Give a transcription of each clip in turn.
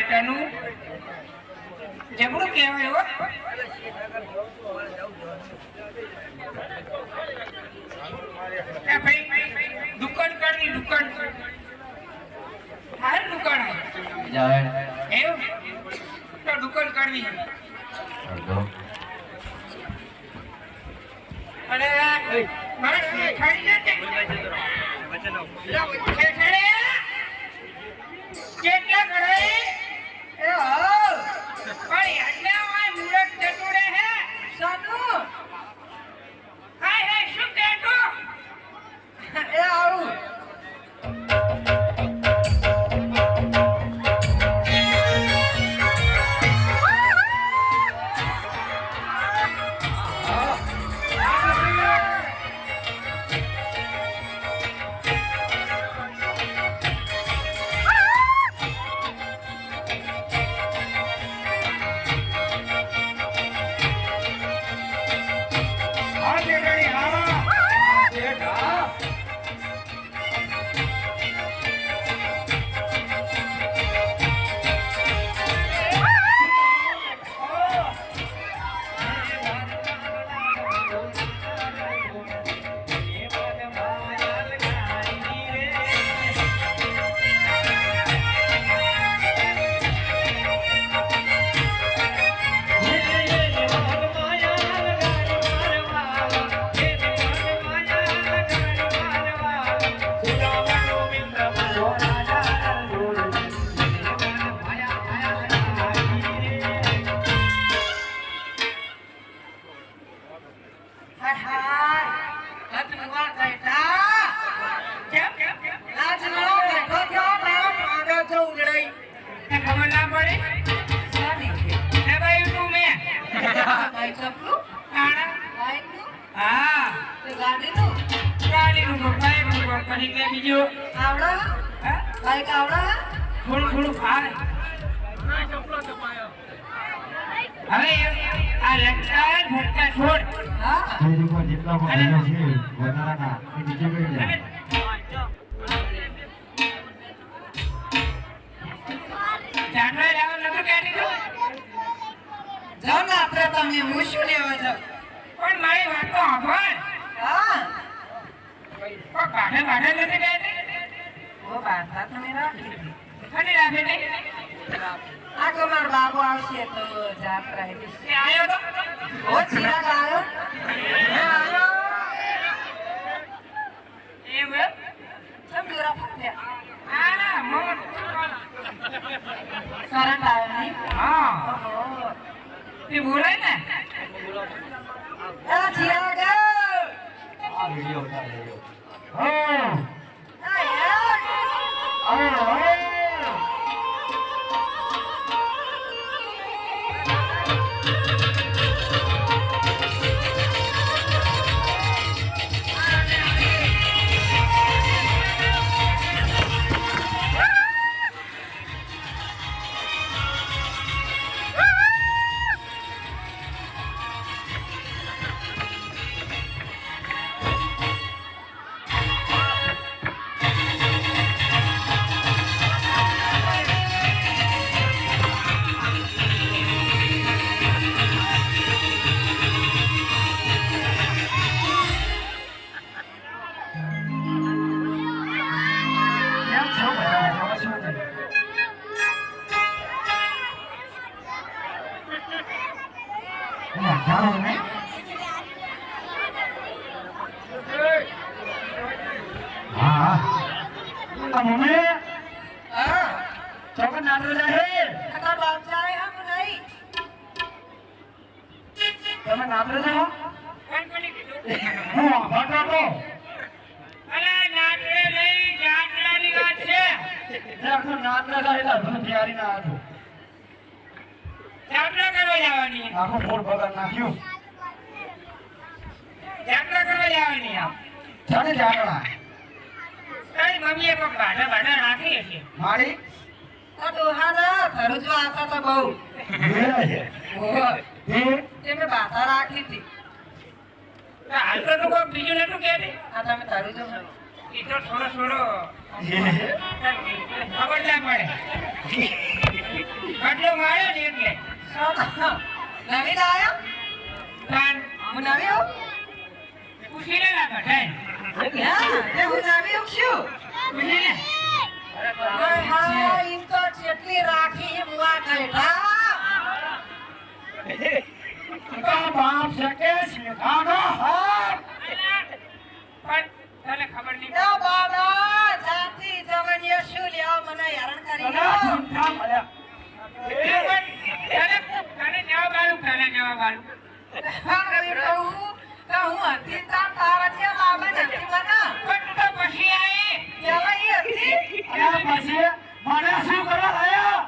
બટેટાનું જબરું કહેવાય હો. એ ભાઈ દુકાન કરવી દુકાન હાર દુકાન એવું તો દુકાન કરવી અરે મારે ખાઈ જશે કેટલા કરે એ હો પણ યાદના હોય મુરત જટુડે હે સાનું હાય હાય શું કહેતો એ આવું થોડો ખબર ના પડે નવી લાયા કાન હું નવી હું પૂછી લે ના કઠાઈ તે હું નવી હું છું પૂછી લે હા ઈમ તો જેટલી રાખી એ મુઆ કઈઠા કા બાપ સકે શેખાનો હાથ પણ તને ખબર નહીં ના બાબા જાતિ જવનિય શું લેવા મને હેરાન કરી તને ઝૂઠા મળ્યા તને જવાબ આલું તને જવાબ આલું હું હતી તારા છે લાવે નથી મને પણ તું તો પછી આવી પેલા ઈ હતી આ પછી મને શું કરવા લાયા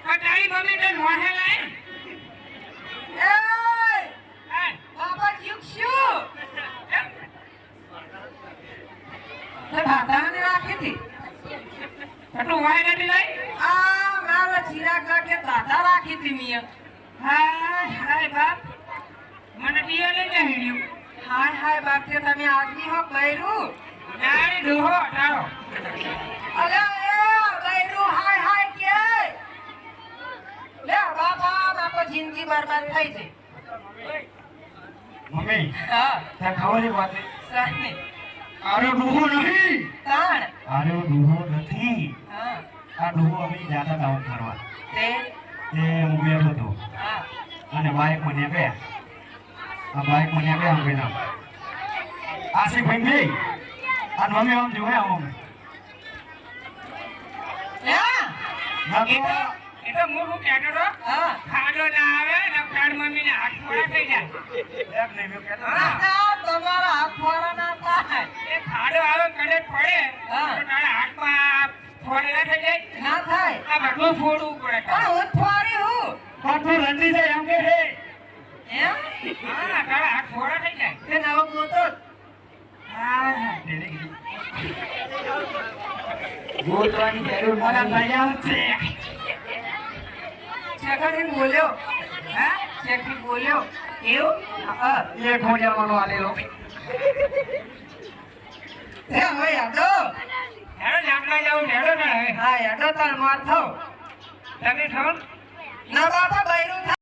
પણ તારી મમ્મી તો નોહે લાય એ બાબા જીવ શું તે ભાતાને રાખી હતી તું વાય નથી લાય આ મારા ચિરાગ કે દાદા રાખી હતી મિય હાય હાય બાપ મને ટીઓ લઈ જા હિડ્યું હાય હાય બાપ તે તમે આદમી હો બૈરું તારી ડોહો તારો અલે એ બૈરું હાય હાય કે લે બાપા બાપા જિંદગી બરબાદ થઈ છે મમ્મી હા ત્યાં ખબર વાત સાની આરો ડૂહો નહીં તાણ આરો ડૂહો નથી હા આ ડૂહો અમે જાતા ડાઉન કરવા તે એ હું બેઠો હતો હા અને બાઇક મને ગયા આ બાઇક મને ગયા હું બેઠા આશિક ભાઈ ભાઈ આ મમ્મી આમ જોયા આમ યા એ તો હું કહેતો હતો હા ખાડો ના આવે ને તારી મમ્મીને હાથ ફોડા થઈ જાય એમ નહીં મેં કહેતો આ તમારા હાથ ફોડા ના થાય એ ખાડો આવે કડે પડે હા. તો તારા હાથમાં ફોડેલા થઈ જાય ના થાય આ બધું ફોડવું પડે પણ હું ફોડી હું પાછું રંડી જાય એમ કે હે એમ હા તારા હાથ ફોડા થઈ જાય તે નવો ગોતો હા ગોતવાની જરૂર મને તૈયાર છે ચેકડી બોલ્યો હા ચેકડી બોલ્યો એવું હા એક મોજાવાનો આલેલો એ હવે યાદો હેડો જામલા જાઉં હેડો ના હવે હા યાદો તાર માર થાવ તમે ઠોન ના બાપા બૈરું